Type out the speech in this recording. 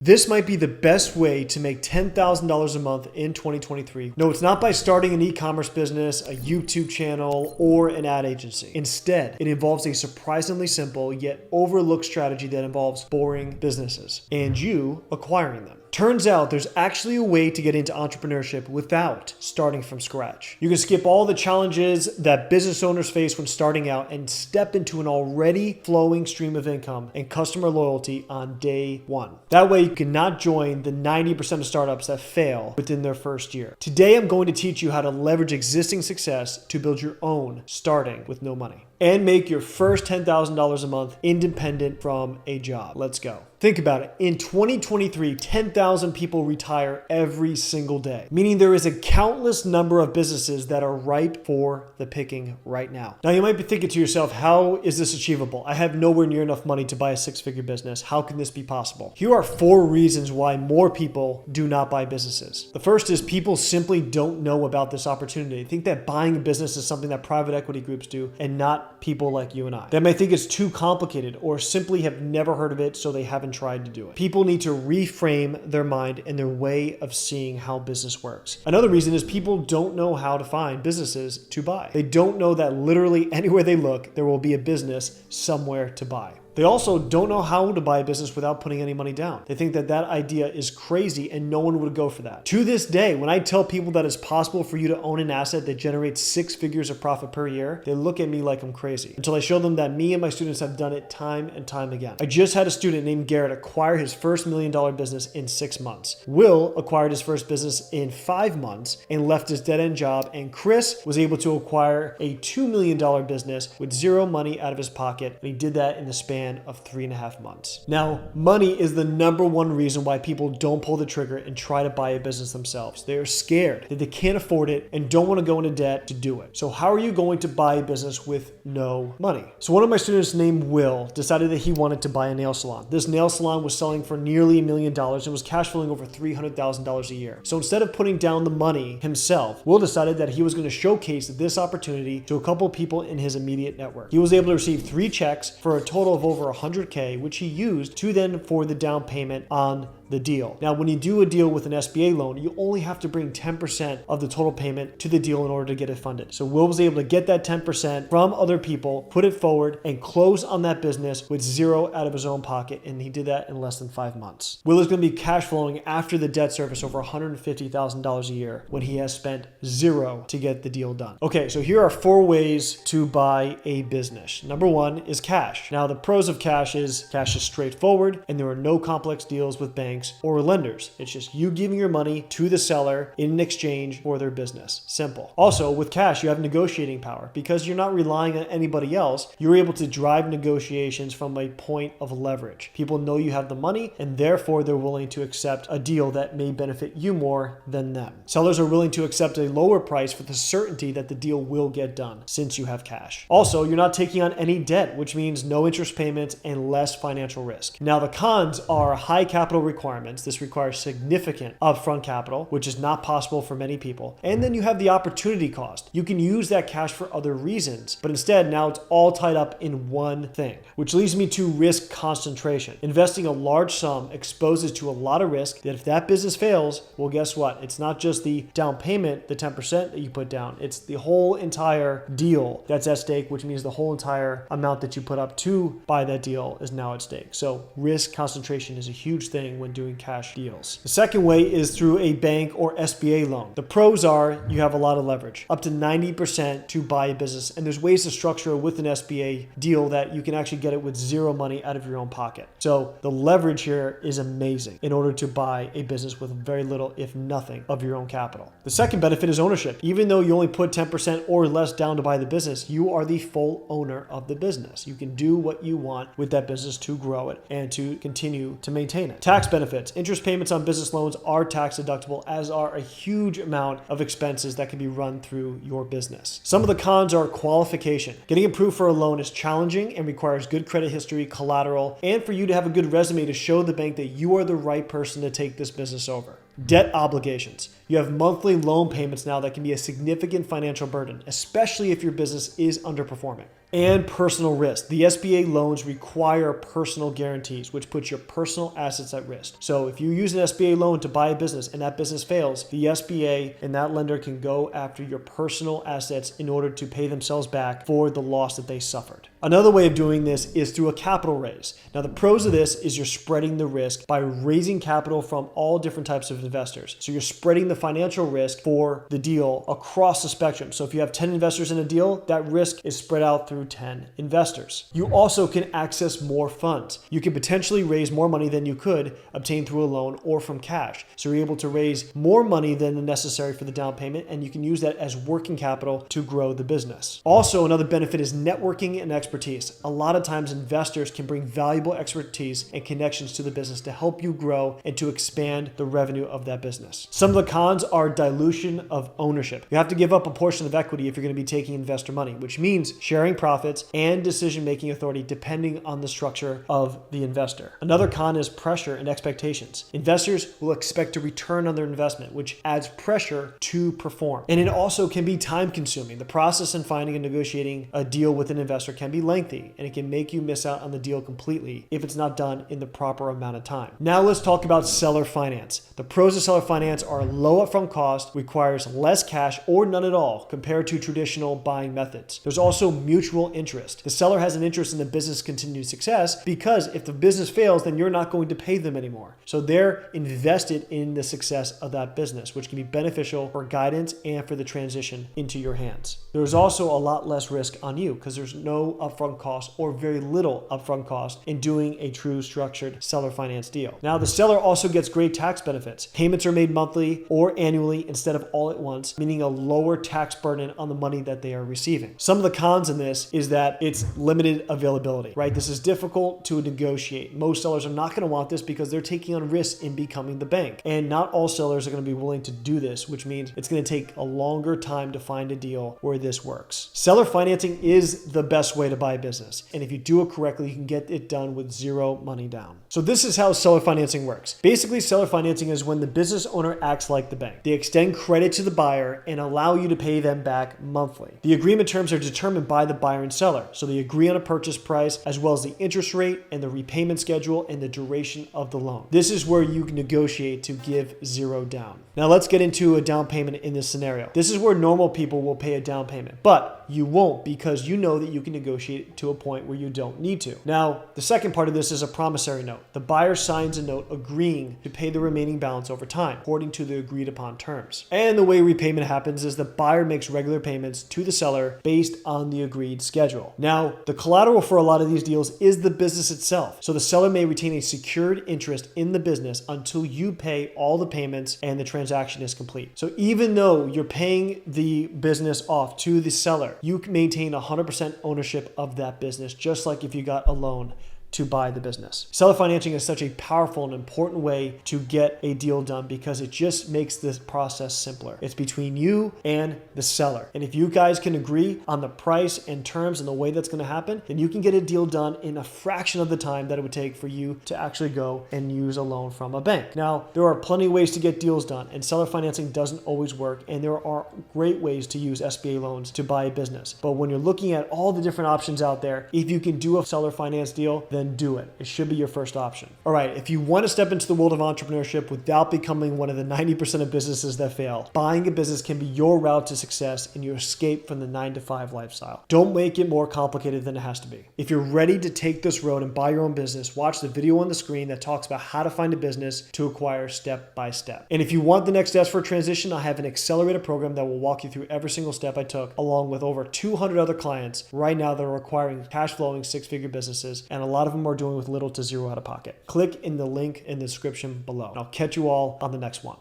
This might be the best way to make $10,000 a month in 2023. No, it's not by starting an e-commerce business, a YouTube channel, or an ad agency. Instead, it involves a surprisingly simple yet overlooked strategy that involves boring businesses and you acquiring them. Turns out there's actually a way to get into entrepreneurship without starting from scratch. You can skip all the challenges that business owners face when starting out and step into an already flowing stream of income and customer loyalty on day one. That way you cannot join the 90% of startups that fail within their first year. Today I'm going to teach you how to leverage existing success to build your own starting with no money and make your first $10,000 a month independent from a job. Let's go. Think about it. In 2023, 10,000 people retire every single day, meaning there is a countless number of businesses that are ripe for the picking right now. Now, you might be thinking to yourself, how is this achievable? I have nowhere near enough money to buy a six-figure business. How can this be possible? Here are 4 reasons why more people do not buy businesses. The first is people simply don't know about this opportunity. They think that buying a business is something that private equity groups do and not people like you and I. They might think it's too complicated or simply have never heard of it, so they haven't tried to do it. People need to reframe their mind and their way of seeing how business works. Another reason is people don't know how to find businesses to buy. They don't know that literally anywhere they look, there will be a business somewhere to buy. They also don't know how to buy a business without putting any money down. They think that that idea is crazy and no one would go for that. To this day, when I tell people that it's possible for you to own an asset that generates 6 figures of profit per year, they look at me like I'm crazy until I show them that me and my students have done it time and time again. I just had a student named Garrett acquire his first $1 million business in 6 months. Will acquired his first business in 5 months and left his dead-end job, and Chris was able to acquire a $2 million business with zero money out of his pocket, and he did that in the span of 3.5 months. Now, money is the number one reason why people don't pull the trigger and try to buy a business themselves. They are scared that they can't afford it and don't want to go into debt to do it. So how are you going to buy a business with no money? So one of my students named Will decided that he wanted to buy a nail salon. This nail salon was selling for nearly $1 million and was cash flowing over $300,000 a year. So instead of putting down the money himself, Will decided that he was going to showcase this opportunity to a couple of people in his immediate network. He was able to receive 3 checks for a total of over $100K, which he used to then for the down payment on the deal. Now, when you do a deal with an SBA loan, you only have to bring 10% of the total payment to the deal in order to get it funded. So Will was able to get that 10% from other people, put it forward, and close on that business with zero out of his own pocket, and he did that in less than 5 months. Will is going to be cash flowing after the debt service over $150,000 a year when he has spent zero to get the deal done. Okay, so here are 4 ways to buy a business. Number 1 is cash. Now, the pros of cash is straightforward, and there are no complex deals with banks or lenders. It's just you giving your money to the seller in exchange for their business. Simple. Also, with cash, you have negotiating power. Because you're not relying on anybody else, you're able to drive negotiations from a point of leverage. People know you have the money, and therefore they're willing to accept a deal that may benefit you more than them. Sellers are willing to accept a lower price for the certainty that the deal will get done since you have cash. Also, you're not taking on any debt, which means no interest payments and less financial risk. Now, the cons are high capital requirements. This requires significant upfront capital, which is not possible for many people. And then you have the opportunity cost. You can use that cash for other reasons, but instead now it's all tied up in one thing, which leads me to risk concentration. Investing a large sum exposes to a lot of risk that if that business fails, well, guess what? It's not just the down payment, the 10% that you put down. It's the whole entire deal that's at stake, which means the whole entire amount that you put up to buy that deal is now at stake. So risk concentration is a huge thing when doing cash deals. The second way is through a bank or SBA loan. The pros are you have a lot of leverage, up to 90% to buy a business. And there's ways to structure with an SBA deal that you can actually get it with zero money out of your own pocket. So the leverage here is amazing in order to buy a business with very little, if nothing, of your own capital. The second benefit is ownership. Even though you only put 10% or less down to buy the business, you are the full owner of the business. You can do what you want with that business to grow it and to continue to maintain it. Tax benefits. Interest payments on business loans are tax deductible, as are a huge amount of expenses that can be run through your business. Some of the cons are qualification. Getting approved for a loan is challenging and requires good credit history, collateral, and for you to have a good resume to show the bank that you are the right person to take this business over. Debt obligations. You have monthly loan payments now that can be a significant financial burden, especially if your business is underperforming. And personal risk. The SBA loans require personal guarantees, which puts your personal assets at risk. So if you use an SBA loan to buy a business and that business fails, the SBA and that lender can go after your personal assets in order to pay themselves back for the loss that they suffered. Another way of doing this is through a capital raise. Now, the pros of this is you're spreading the risk by raising capital from all different types of investors. So you're spreading the financial risk for the deal across the spectrum. So if you have 10 investors in a deal, that risk is spread out through 10 investors. You also can access more funds. You can potentially raise more money than you could obtain through a loan or from cash. So you're able to raise more money than necessary for the down payment, and you can use that as working capital to grow the business. Also, another benefit is networking and expertise. A lot of times investors can bring valuable expertise and connections to the business to help you grow and to expand the revenue of that business. Some of the cons are dilution of ownership. You have to give up a portion of equity if you're going to be taking investor money, which means sharing profits and decision-making authority depending on the structure of the investor. Another con is pressure and expectations. Investors will expect a return on their investment, which adds pressure to perform. And it also can be time-consuming. The process in finding and negotiating a deal with an investor can be lengthy, and it can make you miss out on the deal completely if it's not done in the proper amount of time. Now let's talk about seller finance. The pros of seller finance are low upfront cost, requires less cash or none at all compared to traditional buying methods. There's also mutual interest. The seller has an interest in the business' continued success because if the business fails, then you're not going to pay them anymore. So they're invested in the success of that business, which can be beneficial for guidance and for the transition into your hands. There's also a lot less risk on you because there's no upfront cost or very little upfront cost in doing a true structured seller finance deal. Now, the seller also gets great tax benefits. Payments are made monthly or annually instead of all at once, meaning a lower tax burden on the money that they are receiving. Some of the cons in this is that it's limited availability, right? This is difficult to negotiate. Most sellers are not going to want this because they're taking on risks in becoming the bank. And not all sellers are going to be willing to do this, which means it's going to take a longer time to find a deal where this works. Seller financing is the best way to buy a business. And if you do it correctly, you can get it done with zero money down. So this is how seller financing works. Basically, seller financing is when the business owner acts like the bank. They extend credit to the buyer and allow you to pay them back monthly. The agreement terms are determined by the buyer and seller. So they agree on a purchase price as well as the interest rate and the repayment schedule and the duration of the loan. This is where you can negotiate to give zero down. Now let's get into a down payment in this scenario. This is where normal people will pay a down payment, but you won't because you know that you can negotiate to a point where you don't need to. Now, the second part of this is a promissory note. The buyer signs a note agreeing to pay the remaining balance over time, according to the agreed upon terms. And the way repayment happens is the buyer makes regular payments to the seller based on the agreed schedule. Now, the collateral for a lot of these deals is the business itself. So the seller may retain a secured interest in the business until you pay all the payments and the transaction is complete. So even though you're paying the business off to the seller, you maintain 100% ownership of that business, just like if you got a loan to buy the business. Seller financing is such a powerful and important way to get a deal done because it just makes this process simpler. It's between you and the seller. And if you guys can agree on the price and terms and the way that's going to happen, then you can get a deal done in a fraction of the time that it would take for you to actually go and use a loan from a bank. Now, there are plenty of ways to get deals done, and seller financing doesn't always work, and there are great ways to use SBA loans to buy a business. But when you're looking at all the different options out there, if you can do a seller finance deal, then do it. It should be your first option. All right, if you want to step into the world of entrepreneurship without becoming one of the 90% of businesses that fail, buying a business can be your route to success and your escape from the 9-to-5 lifestyle. Don't make it more complicated than it has to be. If you're ready to take this road and buy your own business, watch the video on the screen that talks about how to find a business to acquire step by step. And if you want the next steps for a transition, I have an accelerated program that will walk you through every single step I took, along with over 200 other clients right now that are acquiring cash flowing six-figure businesses, and a lot of them are doing with little to zero out of pocket. Click in the link in the description below. I'll catch you all on the next one.